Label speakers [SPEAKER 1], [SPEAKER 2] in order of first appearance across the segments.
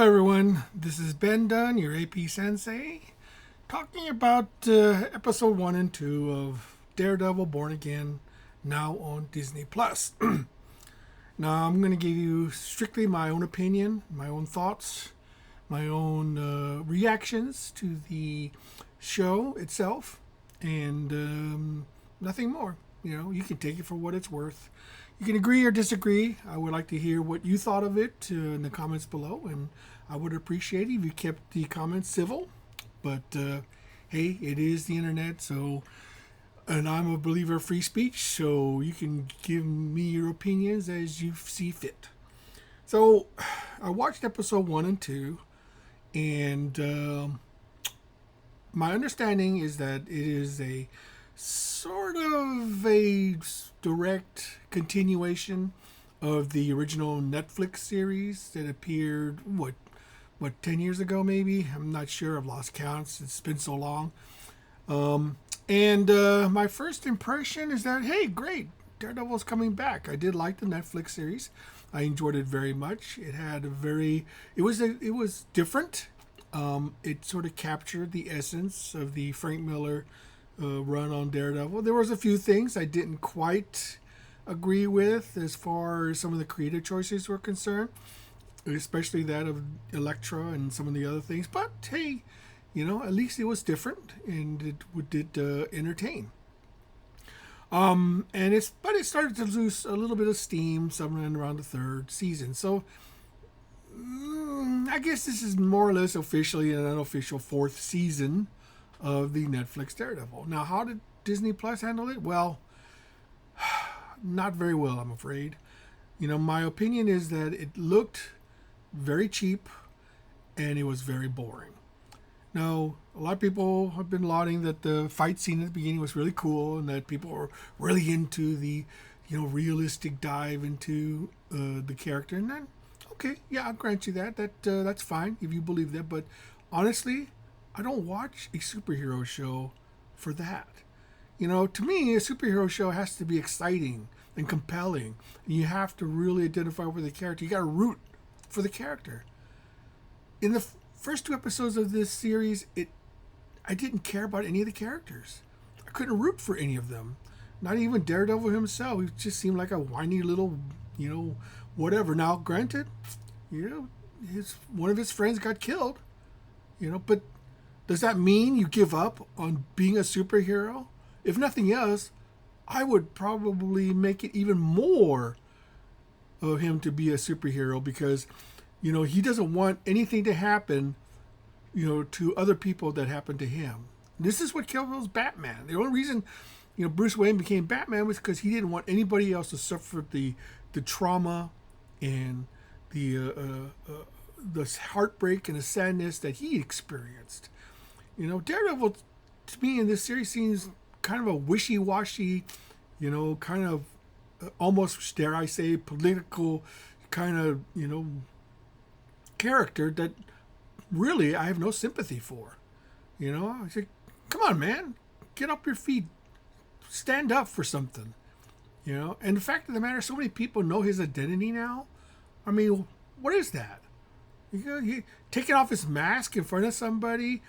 [SPEAKER 1] everyone. This is Ben Dunn, your AP Sensei, talking about episode 1 and 2 of Daredevil Born Again, now on Disney Plus. Now, I'm going to give you strictly my own opinion, my own thoughts, my own reactions to the show itself, and nothing more. You can take it for what it's worth. You can agree or disagree. I would like to hear what you thought of it in the comments below, and I would appreciate it if you kept the comments civil. But hey, it is the internet, and I'm a believer of free speech, so you can give me your opinions as you see fit. So I watched episode 1 and 2, and my understanding is that it is a sort of a direct continuation of the original Netflix series that appeared, what 10 years ago maybe? I'm not sure. I've lost counts. It's been so long. And my first impression is that, hey, great, Daredevil's coming back. I did like the Netflix series. I enjoyed it very much. It had it was different. It sort of captured the essence of the Frank Miller run on Daredevil. There was a few things I didn't quite agree with as far as some of the creative choices were concerned, especially that of Elektra and some of the other things. But hey, at least it was different and it did entertain. But it started to lose a little bit of steam somewhere around the third season. So I guess this is more or less officially an unofficial fourth season of the Netflix Daredevil. Now, how did Disney Plus handle it? Well, not very well, I'm afraid. My opinion is that it looked very cheap and it was very boring. Now, a lot of people have been lauding that the fight scene at the beginning was really cool and that people were really into the, realistic dive into the character. And then, okay, yeah, I'll grant you that. That's fine if you believe that. But honestly, I don't watch a superhero show for that. To me, a superhero show has to be exciting and compelling. And you have to really identify with the character. You got to root for the character. In the first 2 episodes of this series, I didn't care about any of the characters. I couldn't root for any of them. Not even Daredevil himself. He just seemed like a whiny little, whatever. Now, granted, one of his friends got killed. But does that mean you give up on being a superhero? If nothing else, I would probably make it even more of him to be a superhero because, he doesn't want anything to happen, to other people that happened to him. This is what kills Batman. The only reason, Bruce Wayne became Batman was because he didn't want anybody else to suffer the trauma and the heartbreak and the sadness that he experienced. Daredevil, to me, in this series seems kind of a wishy-washy, kind of almost, dare I say, political kind of, character that really I have no sympathy for. I say, come on, man, get up your feet, stand up for something. And the fact of the matter, so many people know his identity now. I mean, what is that? He taking off his mask in front of somebody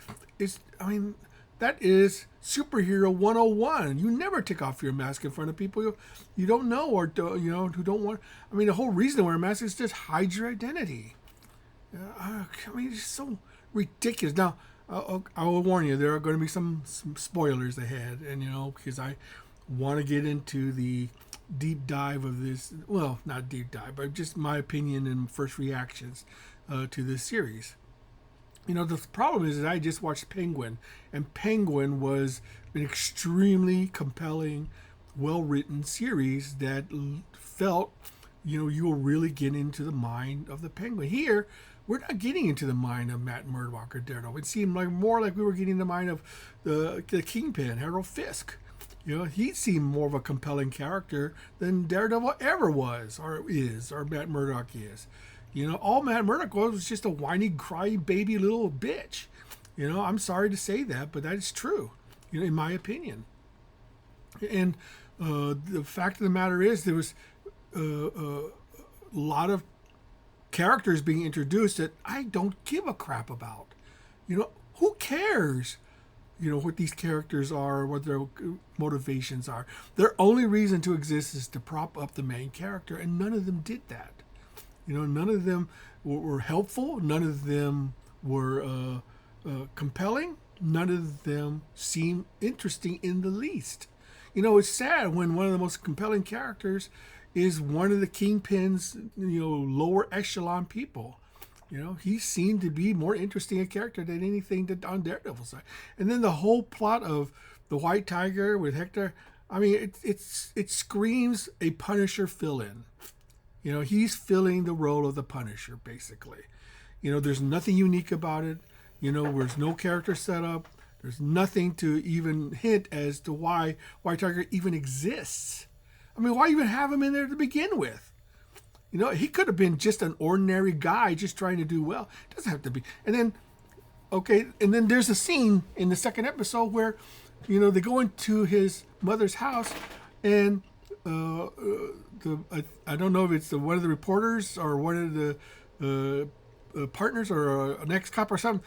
[SPEAKER 1] that is superhero 101. You never take off your mask in front of people you don't know or who don't want. The whole reason to wear a mask is just hide your identity. It's so ridiculous. Now, I will warn you, there are going to be some spoilers ahead, and because I want to get into the deep dive of this. Well, not deep dive, but just my opinion and first reactions to this series. The problem is that I just watched Penguin, and Penguin was an extremely compelling, well-written series that felt, you will really get into the mind of the Penguin. Here, we're not getting into the mind of Matt Murdock or Daredevil. It seemed more like we were getting the mind of the Kingpin, Harold Fisk. He seemed more of a compelling character than Daredevil ever was, or is, or Matt Murdock is. All Matt Murdock was just a whiny, cry baby little bitch. I'm sorry to say that, but that is true, in my opinion. And the fact of the matter is, there was a lot of characters being introduced that I don't give a crap about. Who cares? What these characters are, what their motivations are. Their only reason to exist is to prop up the main character, and none of them did that. None of them were helpful. None of them were compelling. None of them seemed interesting in the least. It's sad when one of the most compelling characters is one of the Kingpin's, lower echelon people. He seemed to be more interesting a character than anything that on Daredevil's side. And then the whole plot of the White Tiger with Hector, I mean, it screams a Punisher fill-in. He's filling the role of the Punisher, basically. There's nothing unique about it. There's no character setup. There's nothing to even hint as to why White Tiger even exists. I mean, why even have him in there to begin with? He could have been just an ordinary guy just trying to do well. It doesn't have to be. And then there's a scene in the second episode where, they go into his mother's house, and I don't know if it's one of the reporters or one of the partners or an ex-cop or something.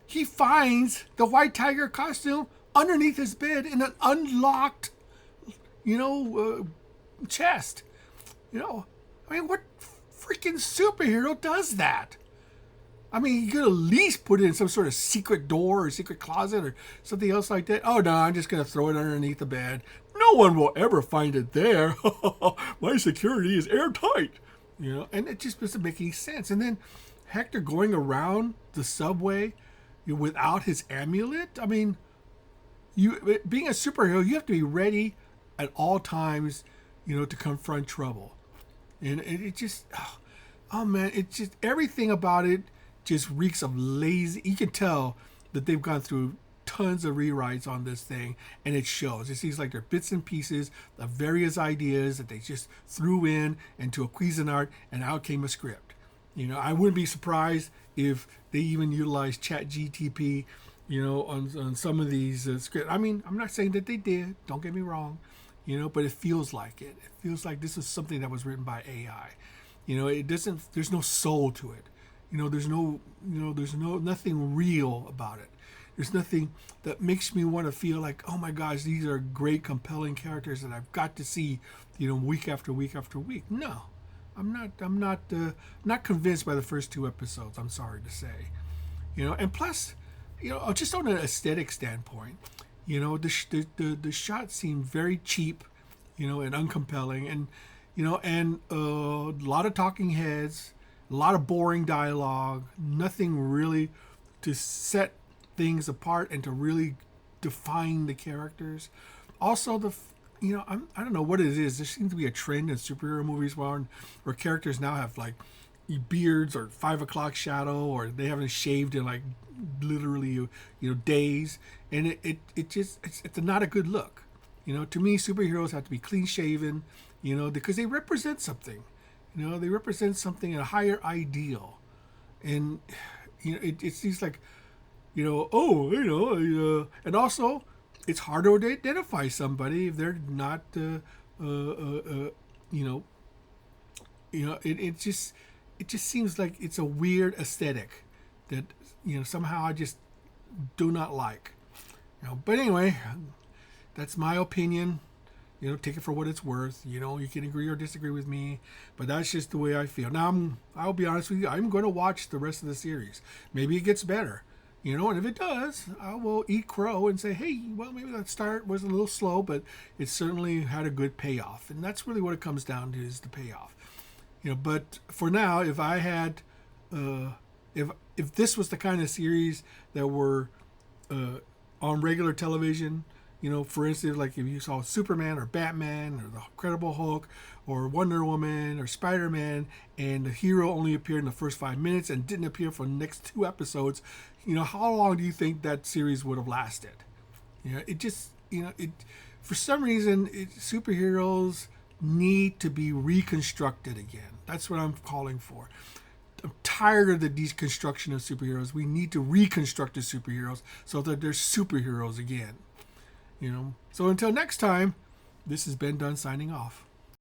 [SPEAKER 1] He finds the White Tiger costume underneath his bed in an unlocked, chest. I mean, what freaking superhero does that? I mean, you could at least put it in some sort of secret door or secret closet or something else like that. Oh, no, I'm just going to throw it underneath the bed. No one will ever find it there. My security is airtight. And it just doesn't make any sense. And then Hector going around the subway without his amulet. I mean, being a superhero, you have to be ready at all times, to confront trouble. And it just, oh man, it just, everything about it just reeks of lazy. You can tell that they've gone through tons of rewrites on this thing, and it shows. It seems like they're bits and pieces of various ideas that they just threw into a Cuisinart, and out came a script. I wouldn't be surprised if they even utilized ChatGTP, on some of these scripts. I mean, I'm not saying that they did. Don't get me wrong. But it feels like it. It feels like this is something that was written by AI. It doesn't. There's no soul to it. There's nothing real about it. There's nothing that makes me want to feel like, oh my gosh, these are great, compelling characters that I've got to see, week after week after week. No, I'm not convinced by the first two episodes. I'm sorry to say, And plus, just on an aesthetic standpoint. The shots seem very cheap, and uncompelling, and a lot of talking heads, a lot of boring dialogue, nothing really to set things apart and to really define the characters. Also, I don't know what it is. There seems to be a trend in superhero movies where characters now have like beards or 5 o'clock shadow, or they haven't shaved in like literally days, and it's not a good look. To me, superheroes have to be clean shaven, because they represent something. They represent something, a higher ideal, and it seems like and also it's harder to identify somebody if they're not it just seems like it's a weird aesthetic that somehow I just do not like. But anyway, that's my opinion. Take it for what it's worth. You can agree or disagree with me, but that's just the way I feel. Now, I'll be honest with you. I'm going to watch the rest of the series. Maybe it gets better. And if it does, I will eat crow and say, hey, well, maybe that start was a little slow, but it certainly had a good payoff. And that's really what it comes down to, is the payoff. But for now, if I had, if this was the kind of series that were on regular television, for instance, like if you saw Superman or Batman or the Incredible Hulk or Wonder Woman or Spider-Man, and the hero only appeared in the first 5 minutes and didn't appear for the next 2 episodes, how long do you think that series would have lasted? It just, for some reason, superheroes need to be reconstructed again. That's what I'm calling for. I'm tired of the deconstruction of superheroes. We need to reconstruct the superheroes so that they're superheroes again. So until next time, this is Ben Dunn signing off.